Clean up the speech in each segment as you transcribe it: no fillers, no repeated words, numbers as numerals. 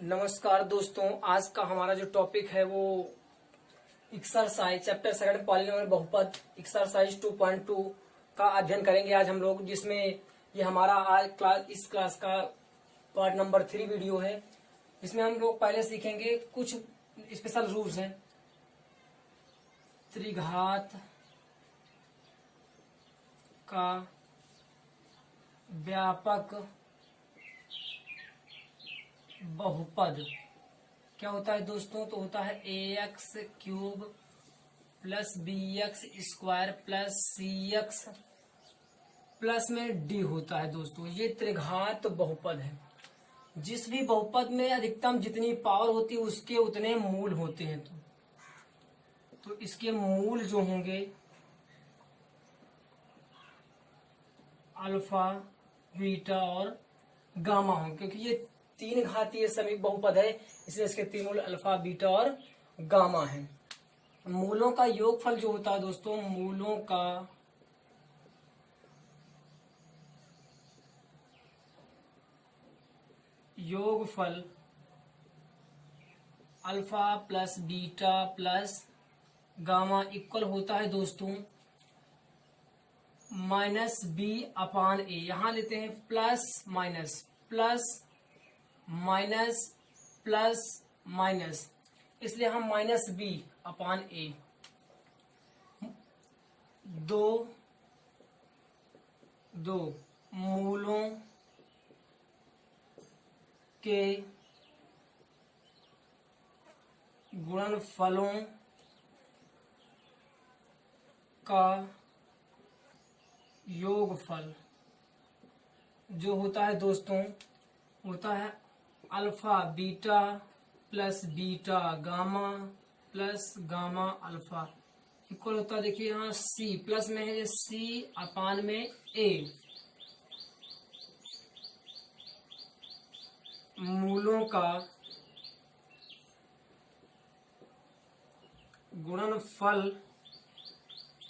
नमस्कार दोस्तों, आज का हमारा जो टॉपिक है वो एक्सरसाइज चैप्टर सेकंड पॉलीनोमियल बहुपद एक्सरसाइज 2.2 का अध्ययन करेंगे आज हम लोग, जिसमें ये हमारा आज इस क्लास का पार्ट नंबर 3 वीडियो है। इसमें हम लोग पहले सीखेंगे कुछ स्पेशल रूल्स हैं। त्रिघात का व्यापक बहुपद क्या होता है दोस्तों? तो होता है ax cube plus bx square plus cx plus में d होता है दोस्तों। ये त्रिघात बहुपद है। जिस भी बहुपद में अधिकतम जितनी पावर होती है उसके उतने मूल होते हैं। तो इसके मूल जो होंगे अल्फा, बीटा और गामा होंगे, क्योंकि ये तीन घातीय समीप बहुपद है, इसलिए इसके तीन मूल अल्फा, बीटा और गामा है। मूलों का योगफल जो होता है दोस्तों, मूलों का योगफल alpha plus beta plus gamma equal होता है दोस्तों माइनस बी अपान ए। यहां लेते हैं plus minus plus minus plus minus, इसलिए हम माइनस बी अपान ए। दो मूलों के गुणनफलों का योगफल जो होता है दोस्तों होता है alpha beta plus beta gamma plus gamma alpha equal होता है, देखिए यहाँ सी प्लस में है, सी अपान में ए। मूलों का गुणनफल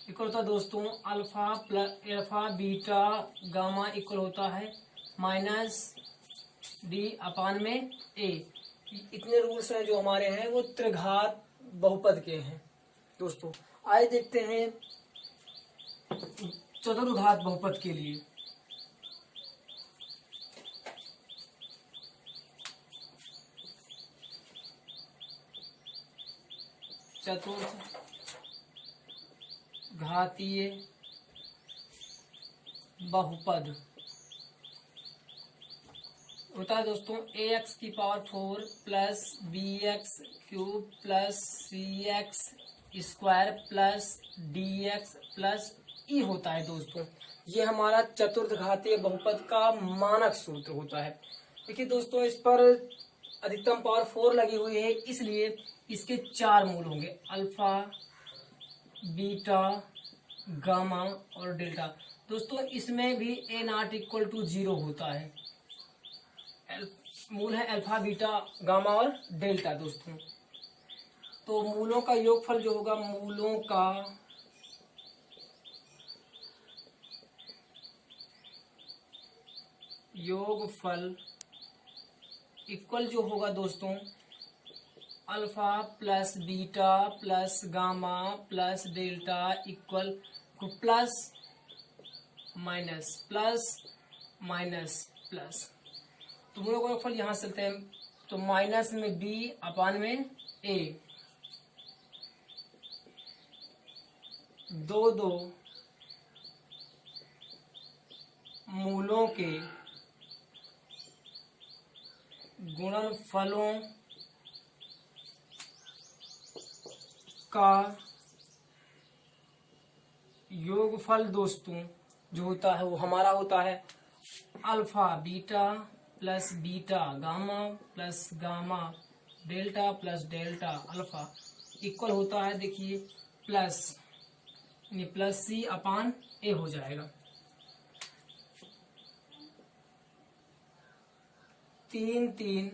इक्वल होता है दोस्तों अल्फा बीटा गामा इक्वल होता है माइनस डी अपान में ए। इतने रूल्स हैं जो हमारे हैं वो त्रिघात बहुपद के हैं दोस्तों। आइए देखते हैं चतुर्घात बहुपद के लिए। चतुर्थ घातीय बहुपद होता है दोस्तों ax की power 4 plus bx cube plus cx square plus dx plus e होता है दोस्तों। ये हमारा चतुर्थ घातीय बहुपद का मानक सूत्र होता है। देखिए दोस्तों, इस पर अधिकतम पावर 4 लगी हुई है, इसलिए इसके 4 मूल होंगे अल्फा, बीटा, गामा और डेल्टा। दोस्तों इसमें भी a नॉट इक्वल टू 0 होता है। मूल है अल्फा, बीटा, गामा और डेल्टा दोस्तों। तो मूलों का योगफल जो होगा, मूलों का योगफल इक्वल जो होगा दोस्तों alpha plus beta plus gamma plus delta equal plus minus plus minus plus. तो मूलों का योगफल यहाँ से चलते हैं, तो माइनस में बी अपान में ए। दो मूलों के गुणनफलों का योगफल दोस्तों जो होता है वो हमारा होता है alpha beta plus beta gamma plus gamma delta plus delta alpha equal होता है, देखिए प्लस सी अपान ए हो जाएगा। तीन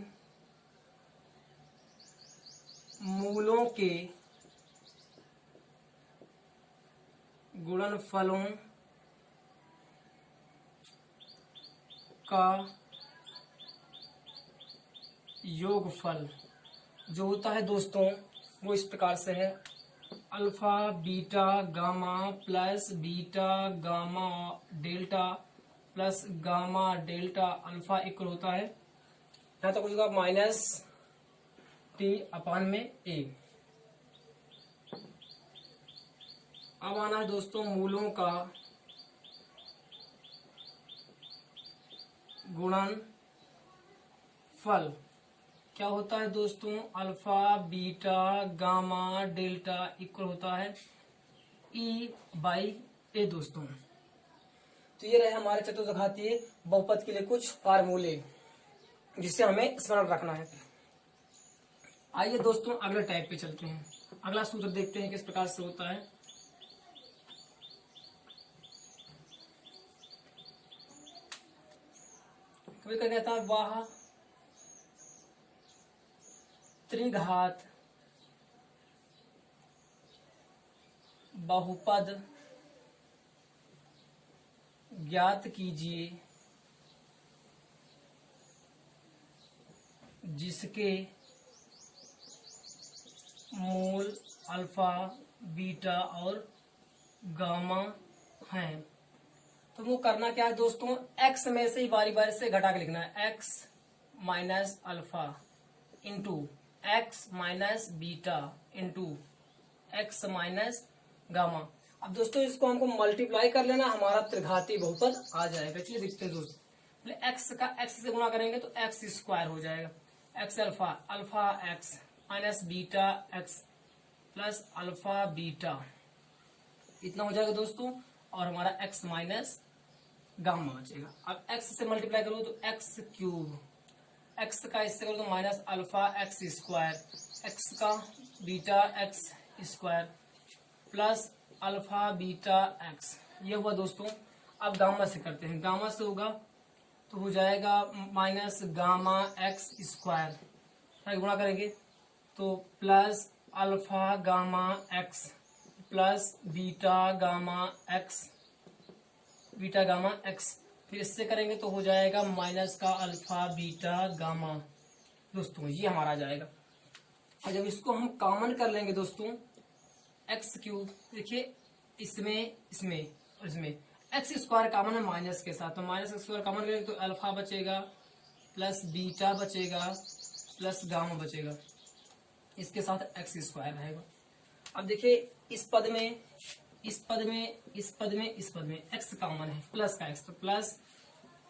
मूलों के गुणनफलों का योगफल जो होता है दोस्तों वो इस प्रकार से है, alpha beta gamma plus beta gamma delta plus gamma delta alpha equal होता है, यहाँ तक होगा माइनस टी अपान में ए। अब आना है दोस्तों मूलों का गुणनफल। क्या होता है दोस्तों, alpha beta gamma delta equal होता है ई बाई ए दोस्तों। तो ये रहे हमारे चतुर्घातीय बहुपद के लिए कुछ फार्मूले जिसे हमें स्मरण रखना है। आइए दोस्तों अगले टाइप पे चलते हैं, अगला सूत्र देखते हैं किस प्रकार से होता है। कभी कभी कहता है वह त्रिघात बहुपद ज्ञात कीजिए जिसके मूल अल्फा बीटा और गामा हैं। तो वो करना क्या है दोस्तों, x में से ही बारी बारी से घटा के लिखना है, x minus alpha into x minus beta into x minus gamma. अब दोस्तों इसको हमको मल्टीप्लाई कर लेना, हमारा त्रिघातीय बहुपद आ जाएगा। चलिए देखते हैं दोस्तों, पहले x का x से गुणा करेंगे तो x स्क्वायर हो जाएगा, x alpha alpha x minus beta x plus alpha beta इतना हो जाएगा दोस्तों, और हमारा x माइनस गामा बचेगा। अब x से मल्टीप्लाई करो तो x क्यूब, x का इससे करो तो minus alpha x square, x का beta x square plus alpha beta x, ये हुआ दोस्तों। अब गामा से करते हैं, गामा से होगा तो हो जाएगा माइनस गामा x स्क्वायर, गुणा करेंगे तो plus alpha gamma x plus beta gamma x beta gamma x, फिर इससे करेंगे तो हो जाएगा माइनस का अल्फा बीटा गामा दोस्तों, ये हमारा आ जाएगा। और जब इसको हम कॉमन कर लेंगे दोस्तों एक्स क्यूब, देखिए इसमें इसमें और इसमें एक्स स्क्वायर कॉमन है माइनस के साथ, तो माइनस एक्स स्क्वायर कॉमन करेंगे तो अल्फा बचेगा प्लस बीटा बचेगा प्लस गामा बचेगा, इसके साथ एक्स स्क्वायर रहेगा। अब देखिए इस पद में इस पद में इस पद में इस पद में एक्स कॉमन है, प्लस का एक्स, तो plus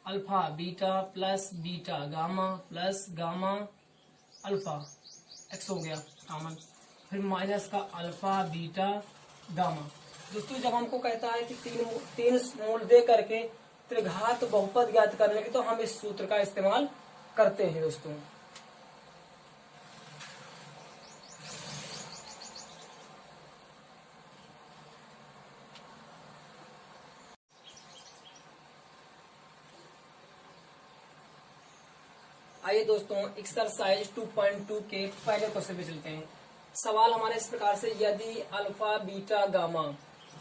alpha beta plus beta gamma plus gamma alpha x हो गया कॉमन, फिर माइनस का अल्फा बीटा गामा। दोस्तों जब हमको कहता है कि तीन मूल दे करके त्रिघात बहुपद ज्ञात करने की, तो हम इस सूत्र का इस्तेमाल करते हैं दोस्तों। आइए दोस्तों एक्सरसाइज 2.2 के पहले क्वेश्चन पे चलते हैं। सवाल हमारे इस प्रकार से, यदि अल्फा बीटा गामा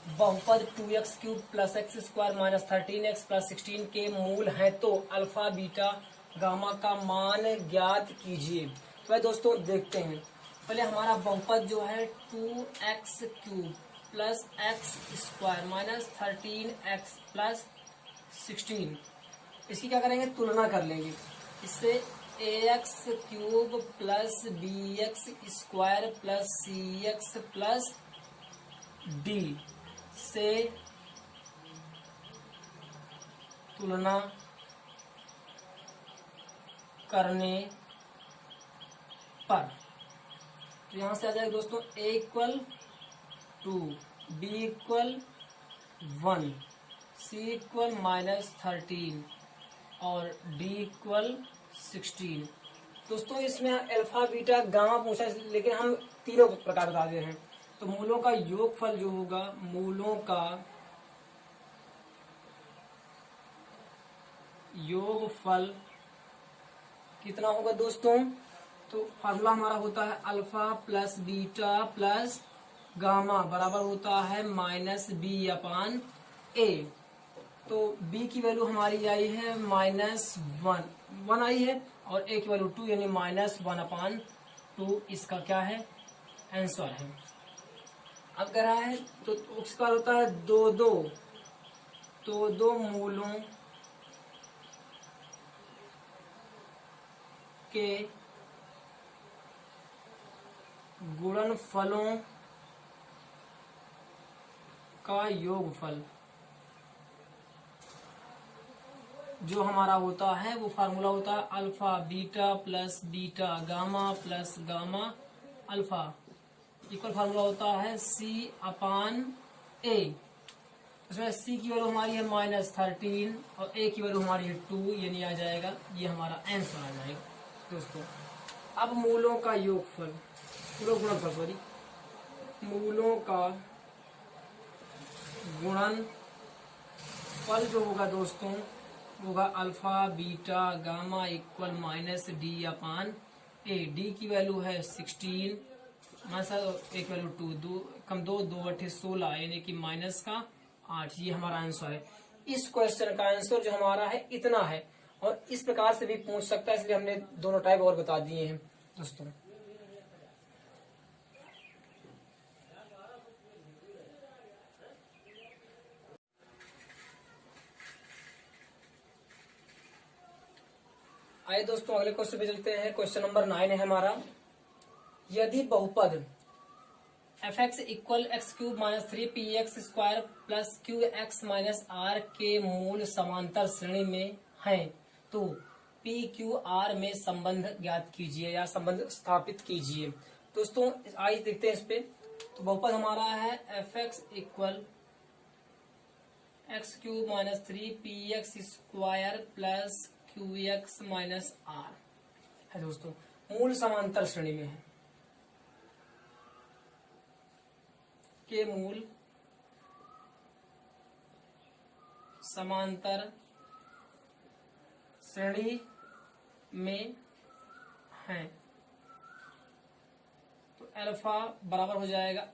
बहुपद 2x cube plus x square minus 13x plus 16 के मूल हैं तो अल्फा बीटा गामा का मान ज्ञात कीजिए। तो भाई दोस्तों देखते हैं, पहले हमारा बहुपद जो है 2x cube plus x square minus 13x plus 16, इसकी क्या करेंगे, तुलना कर लेंगे। इससे ax cube plus bx square plus cx plus d से तुलना करने पर, तो यहां से आ जाएगा दोस्तों a equal 2, b equal 1, c equal minus 13 और d इक्वल 16। दोस्तों इसमें अल्फा बीटा गामा पूछा, लेकिन हम तीनों प्रकार बता दे रहे हैं। तो मूलों का योगफल जो होगा, मूलों का योगफल कितना होगा दोस्तों, तो फार्मूला हमारा होता है alpha plus beta plus gamma बराबर होता है माइनस बी अपान ए। तो b की वैल्यू हमारी आई है -1 आई है, और ए की वैल्यू 2 यानी -1/2 इसका क्या है आंसर है। अब कह रहा है तो उसका होता है दो मूलों के गुणनफलों का योगफल जो हमारा होता है वो फार्मूला होता है alpha beta plus beta gamma plus gamma alpha equal formula होता है C/A। उसमें C की वैल्यू हमारी है -13 और A की वैल्यू हमारी है 2 यानी आ जाएगा ये हमारा आंसर आ जाएगा दोस्तों। अब मूलों का योगफल गुणनफल सॉरी मूलों का गुणनफल जो होगा दोस्तों होगा alpha beta gamma equal -D/A। D की वैल्यू है 16 एक वैल्यू 2 2 कम 2 8 16 यानी कि -8। ये हमारा आंसर है। इस क्वेश्चन का आंसर जो हमारा है इतना है और इस प्रकार से भी पूछ सकता है, इसलिए हमने दोनों टाइप और बता दिए हैं दोस्तों। आइए दोस्तों अगले क्वेश्चन पे चलते हैं। क्वेश्चन नंबर 9 है हमारा। यदि बहुपद f(x) equal x³ - 3px² plus qx - r के मूल समांतर श्रेणी में हैं तो p q r में संबंध ज्ञात कीजिए या संबंध स्थापित कीजिए। दोस्तों आइए देखते हैं इस पे। तो बहुपद हमारा है f(x) equal x³ - 3px² plus qx - r है दोस्तों, मूल समांतर श्रेणी में है के मूल समांतर श्रेणी में हैं तो अल्फा बराबर हो जाएगा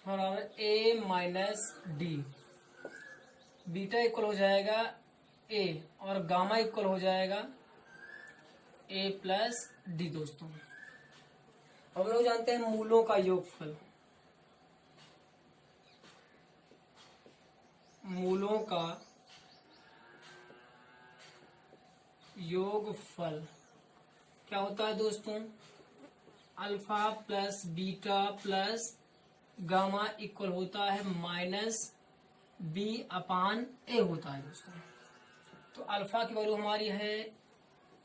बराबर A-D, बीटा इक्वल हो जाएगा A और गामा इक्वल हो जाएगा A+D। दोस्तों अब हम लोग जानते हैं मूलों का योगफल। मूलों का योगफल क्या होता है दोस्तों? Alpha plus beta plus gamma equal होता है -B/A होता है दोस्तों। तो अल्फा की वैल्यू हमारी है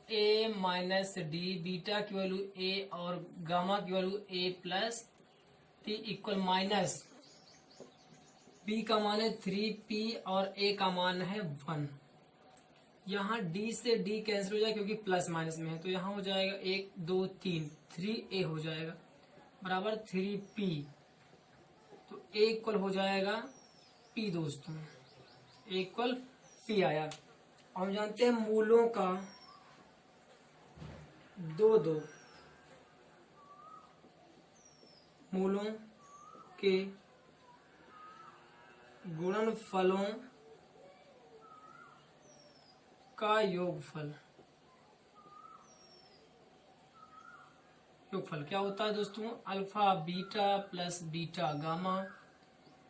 A-D, बीटा की वैल्यू A और गामा की value A+T equal minus B का मान है 3p और A का मान है 1। यहाँ D से D कैंसिल हो जाएगा क्योंकि प्लस माइनस में है, तो यहाँ हो जाएगा 1 2 3 3A हो जाएगा बराबर 3p। तो A इक्वल हो जाएगा P दोस्तों, A इक्वल P आया। हम जानते हैं मूलों का मूलों के गुणनफलों का योगफल क्या होता है दोस्तों? Alpha beta plus beta gamma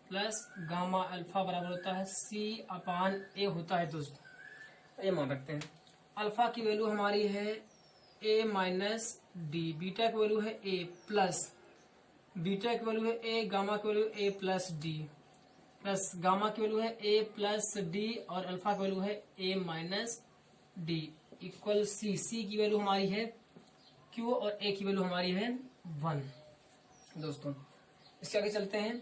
plus gamma alpha बराबर होता है C/A होता है दोस्तों। ये मान रखते हैं। अल्फा की वैल्यू हमारी है A-D, बीटा की वैल्यू है A प्लस बीटा की वैल्यू है A, गामा की वैल्यू A+D प्लस गामा की वैल्यू है A+D और अल्फा की वैल्यू है A-D इक्वल C। C की वैल्यू हमारी है Q और A की वैल्यू हमारी है 1 दोस्तों। इसके आगे चलते हैं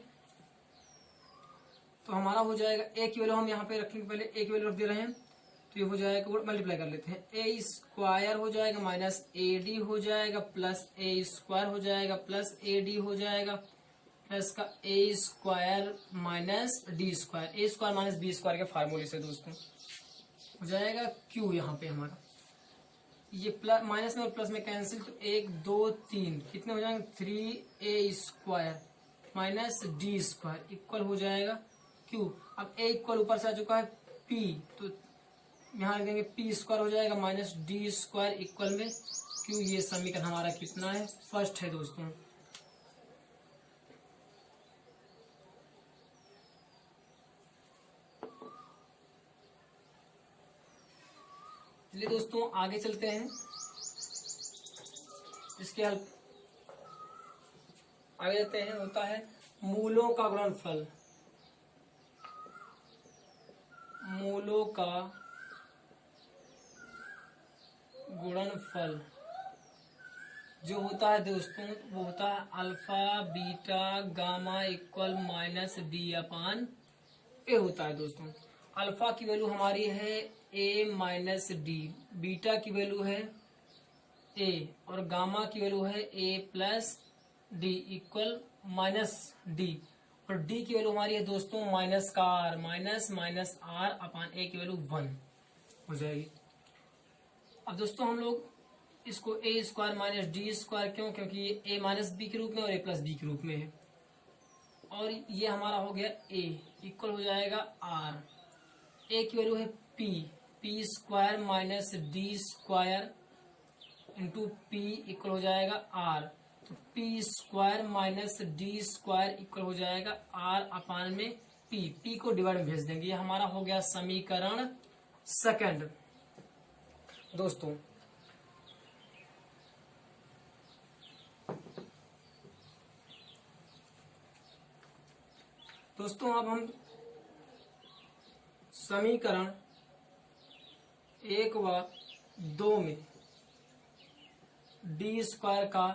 तो हमारा हो जाएगा A की वैल्यू हम यहाँ पे रखेंगे, पहले A की वैल्यू रख दे रहे हैं तो ये हो जाएगा मल्टीप्लाई कर लेते हैं। A² हो जाएगा माइनस AD हो जाएगा प्लस A² हो जाएगा प्लस AD हो जाएगा प्लस का A² minus D², A² minus B² के फार्मूले से दोस्तों हो जाएगा Q। यहाँ पे हमारा ये प्लस माइनस में और प्लस में कैंसिल, तो 1 2 3 कितने हो जाएंगे 3A² माइनस D² इक्वल हो जाएगा Q। अब A इक्वल ऊपर से आ चुका है P, तो यहाँ लिख देंगे पी स्क्वायर हो जाएगा माइनस डी स्क्वायर इक्वल में क्यू। ये समीकरण हमारा कितना है, फर्स्ट है दोस्तों। चलिए दोस्तों आगे चलते हैं। इसके हल आगे जाते हैं, होता है मूलों का गुणनफल। मूलों का गुणनफल जो होता है दोस्तों वो होता है alpha beta gamma equal minus D upon A होता है दोस्तों। अल्फा की वैल्यू हमारी है ए माइनस डी, बीटा की वैल्यू है ए और गामा की वैल्यू है A plus D equal minus D, और डी की वैल्यू हमारी है दोस्तों माइनस का R, minus minus R upon A की वैल्यू 1 हो जाएगी। अब दोस्तों हम लोग इसको ए स्क्वायर माइनस डी स्क्वायर, क्यों, क्योंकि ये ए माइनस बी के रूप में और ए प्लस बी के रूप में है, और ये हमारा हो गया ए इक्वल हो जाएगा आर। ए की वैल्यू है P, P square minus d square into P equal हो जाएगा आर। तो P square minus d square equal हो जाएगा आर अपान में पी, पी को डिवाइड में भेज देंगे। ये हमारा हो गया समीकरण सेकंड दोस्तों। दोस्तों अब हम समीकरण 1 व 2 में डी स्क्वायर का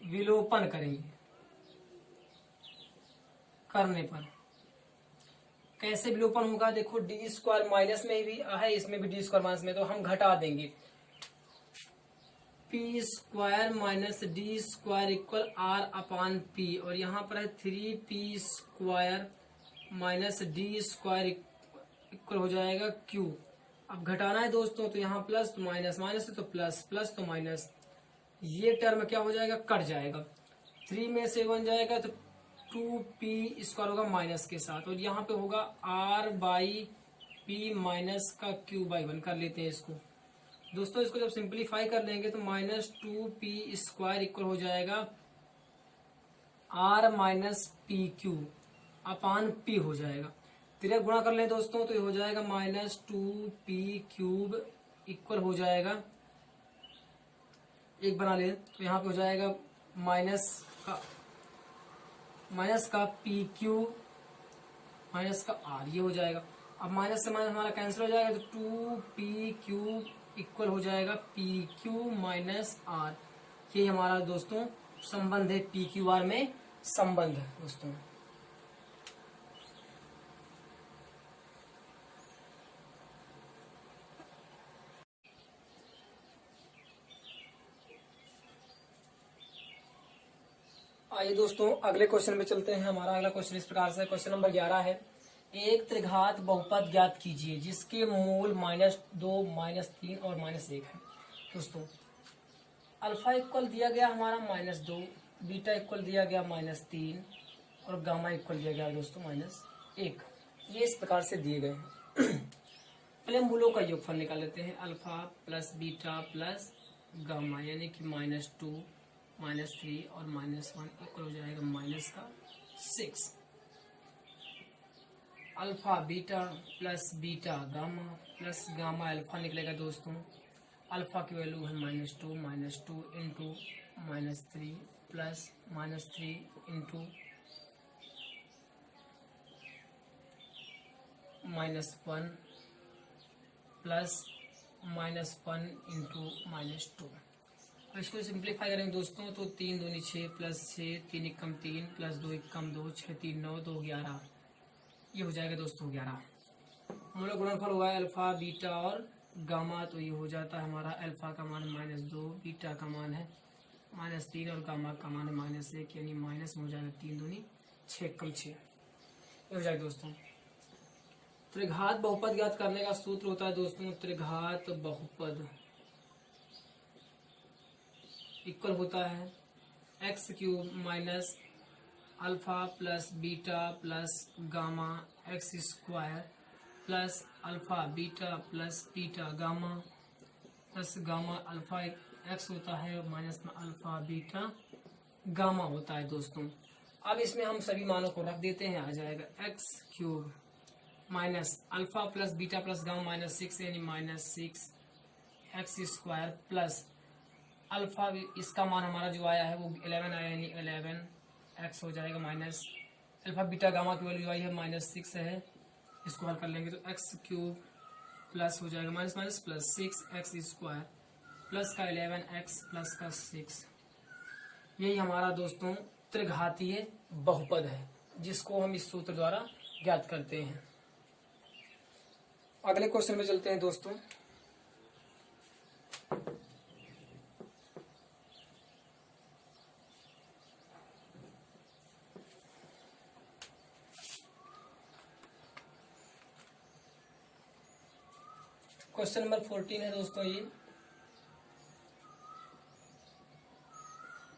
विलोपन करेंगे। करने पर कैसे विलोपन होगा, देखो डी स्क्वायर माइनस में भी है, इसमें भी डी स्क्वायर माइनस में, तो हम घटा देंगे। P square minus d square equal r upon p, और यहाँ पर है 3p square minus d square equal हो जाएगा क्यू। अब घटाना है दोस्तों, तो यहाँ प्लस तो माइनस, माइनस तो प्लस, प्लस तो माइनस, ये टर्म क्या हो जाएगा, कट जाएगा। 3 में से 1 जाएगा तो 2p स्क्वायर होगा माइनस के साथ, और यहाँ पे होगा r बाई पी माइनस का क्यू बाई 1। कर लेते हैं इसको दोस्तों, इसको जब सिंप्लीफाई कर लेंगे तो माइनस 2p स्क्वायर इक्वल हो जाएगा r माइनस पी क्यू अपान p हो जाएगा। तिरक गुणा कर लें दोस्तों तो ये हो जाएगा माइनस 2p क्यूब इक्वल हो जाएगा, एक बना लें तो यहाँ पे हो जाएगा माइनस का पी क्यू माइनस का आर, ये हो जाएगा। अब माइनस से माइनस हमारा कैंसिल हो जाएगा, तो 2p क्यूब इक्वल हो जाएगा पी क्यू माइनस आर। ये हमारा दोस्तों संबंध है, पी क्यू आर में संबंध है दोस्तों। आइए दोस्तों अगले क्वेश्चन पे चलते हैं। हमारा अगला क्वेश्चन इस प्रकार से, क्वेश्चन नंबर 11 है। एक त्रिघात बहुपद ज्ञात कीजिए जिसके मूल -2, -3 और -1 है। दोस्तों अल्फा इक्वल दिया गया हमारा -2, बीटा इक्वल दिया गया -3 और गामा इक्वल दिया गया दोस्तों -1। ये इस प्रकार से दिए गए हैं। पहले मूलों का योगफल निकाल लेते हैं। Alpha plus beta plus gamma यानी कि -2, -3 और -1 इक्वल हो जाएगा -6। Alpha beta plus beta gamma plus gamma alpha निकलेगा दोस्तों। अल्फा की वैल्यू है -2 into -3 plus -3 into -1 plus -1 into -2। अब इसको सिंप्लीफाई करेंगे दोस्तों तो 3 दूनी 6 प्लस 6, 3 एकम 3 प्लस 2 एकम 2, 6 3 9, 2 11। ये हो जाएगा दोस्तों 11। हम लोग गुणनफल हुआ है अल्फा बीटा और गामा, तो ये हो जाता है हमारा अल्फा का मान -2, बीटा का मान है -3 और गामा का मान है -1, यानी माइनस में हो जाएगा 3 दूनी 6 एकम 6। ये हो जाएगा दोस्तों। त्रिघात बहुपद ज्ञात करने का सूत्र होता है दोस्तों, त्रिघात बहुपद इक्वल होता है x³ minus alpha plus beta plus gamma x² plus alpha beta plus beta gamma plus gamma alpha x होता है माइनस में अल्फा बीटा गामा होता है दोस्तों। अब इसमें हम सभी मानों को रख देते हैं, आ जाएगा x cube minus alpha plus beta plus gamma minus 6 यानी minus 6 x square plus alpha, इसका मान हमारा जो आया है वो 11 आया यानी 11 एक्स हो जाएगा माइनस अल्फा बीटा गामा की वैल्यू आई है माइनस 6 है, स्क्वायर कर लेंगे तो एक्स क्यूब प्लस हो जाएगा minus minus plus 6 x square plus का 11 एक्स प्लस का 6। यही हमारा दोस्तों त्रिघातीय बहुपद है जिसको हम इस सूत्र द्वारा ज्ञात करते हैं। अगले क्वेश्चन में चलते हैं दोस्तों। क्वेश्चन नंबर 14 है दोस्तों ये,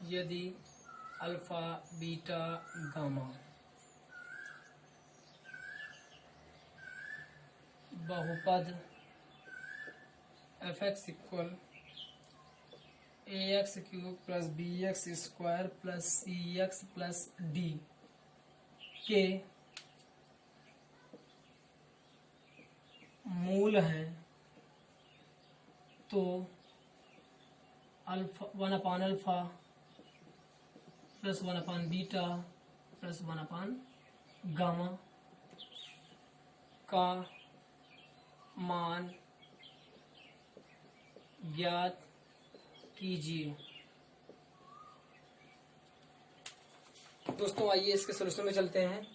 यदि अल्फा बीटा गामा बहुपद F X equal A X cube plus B X square plus C X plus D के मूल हैं तो alpha 1 alpha plus 1 beta plus 1 gamma का मान ज्ञात कीजिए। दोस्तों आइए इसके सलूशन में चलते हैं।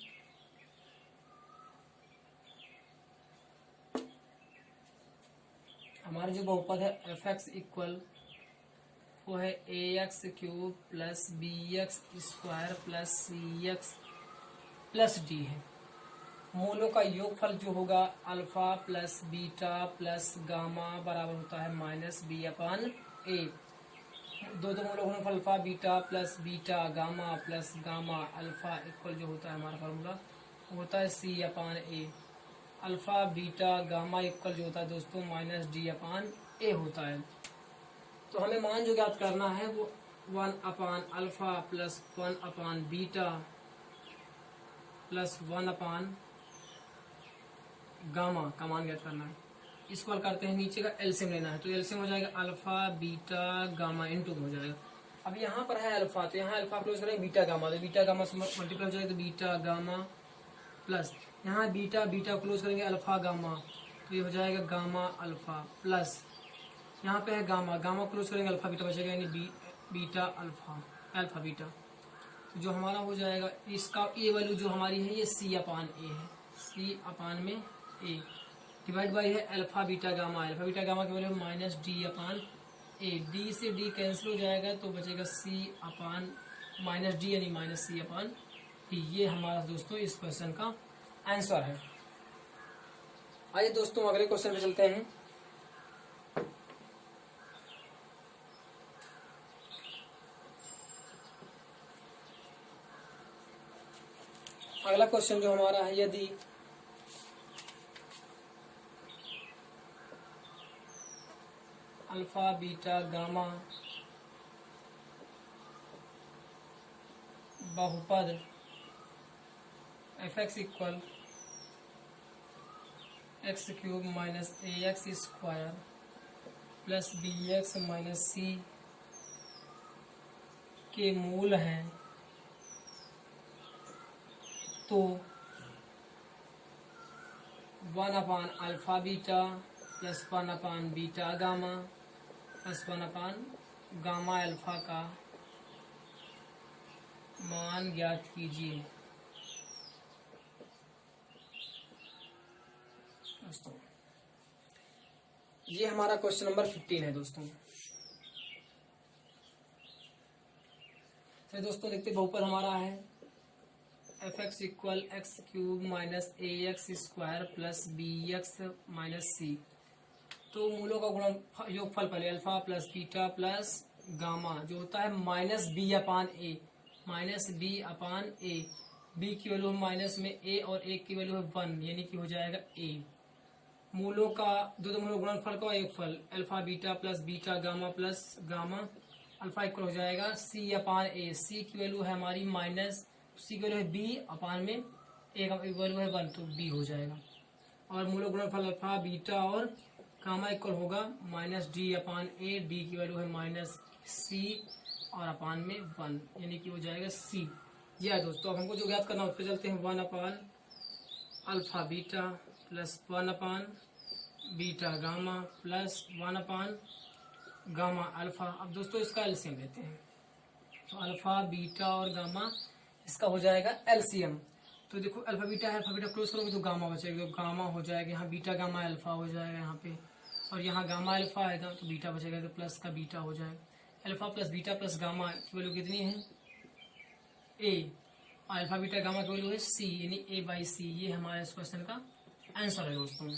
हमारा जो बहुपद है एफ एक्स इक्वल वो है A X cube plus B X square plus C X plus D है। मूलों का योगफल जो होगा alpha plus beta plus gamma बराबर होता है माइनस बी अपान ए। दो मूलों का alpha beta plus beta gamma plus gamma alpha equal जो होता है हमारा फार्मूला होता है सी अपान ए। अल्फा बीटा गामा इक्वल जो होता है दोस्तों माइनस डी अपान ए होता है। तो हमें मान जो ज्ञात करना है वो 1 upon alpha plus 1 upon beta plus 1 upon gamma का मान ज्ञात करना है। इसको हल करते हैं, नीचे का एलसीएम लेना है तो एलसीएम हो जाएगा अल्फा बीटा गामा इनटू हो जाएगा। अब यहाँ पर है अल्फा तो यहाँ अल्फा क्लोज करेंगे बीटा गामा तो बीटा गामा से मल्टीप्लाई हो जाएगा तो बीटा गामा प्लस यहाँ बीटा बीटा क्लोज करेंगे अल्फा गामा तो ये हो जाएगा गामा अल्फा प्लस यहाँ पे है गामा गामा क्लोज करेंगे अल्फा बीटा बचेगा यानी बीटा अल्फा अल्फा बीटा। तो जो हमारा हो जाएगा इसका ए वैल्यू जो हमारी है ये सी अपान ए है, सी अपान में ए डिवाइड बाई है अल्फा बीटा गामा की वैल्यू माइनस डी अपान ए। डी से डी कैंसिल हो जाएगा तो बचेगा सी अपान माइनस डी यानी माइनस सी अपान डी। ये हमारा दोस्तों इस क्वेश्चन का आंसर है। आइए दोस्तों अगले क्वेश्चन पे चलते हैं। अगला क्वेश्चन जो हमारा है, यदि अल्फा बीटा गामा बहुपद F X equal X cube minus A X square plus B X minus C के मूल हैं तो 1 upon alpha beta plus 1 upon beta gamma plus 1 upon gamma alpha का मान ज्ञात कीजिए। दोस्तों ये हमारा क्वेश्चन नंबर 15 है दोस्तों। तो दोस्तों देखते बहुपद हमारा है F X equal X cube minus A X square plus B X minus C. तो मूलों का गुणन योगफल पहले alpha plus beta plus gamma जो होता है minus B upon A, minus B upon A. B की वैल्यू माइनस में ए और ए की वैल्यू है 1 यानी कि हो जाएगा ए मूलों का दो मूलों गुणनफल का एक फल alpha beta plus beta gamma plus gamma alpha equal हो जाएगा सी अपान ए। सी की वैल्यू है हमारी माइनस, सी की वैल्यू है बी अपान में ए का वैल्यू है 1 तो बी हो जाएगा। और मूलों गुणनफल अल्फा बीटा और गामा इक्वल होगा माइनस डी अपान ए। डी की वैल्यू है माइनस सी और अपान में 1 यानी कि हो जाएगा सी। जी हाँ दोस्तों, अब हमको जो ज्ञात करना है उस पर चलते हैं। 1 upon alpha beta plus 1 upon beta gamma plus 1 upon gamma alpha. अब दोस्तों इसका एलसीएम लेते हैं, तो अल्फा बीटा और गामा इसका हो जाएगा एलसीएम। तो देखो अल्फा बीटा क्लोज करोगे तो गामा बचेगा, तो गामा हो जाएगा यहाँ बीटा गामा अल्फा हो जाएगा यहाँ पे, और यहाँ गामा अल्फा आएगा तो बीटा बचेगा, तो प्लस का बीटा हो जाएगा। Alpha plus beta plus gamma की वैल्यू कितनी है ए, अल्फा बीटा गामा की वैल्यू है सी, यानी A/C। ये हमारे इस क्वेश्चन का आंसर है दोस्तों।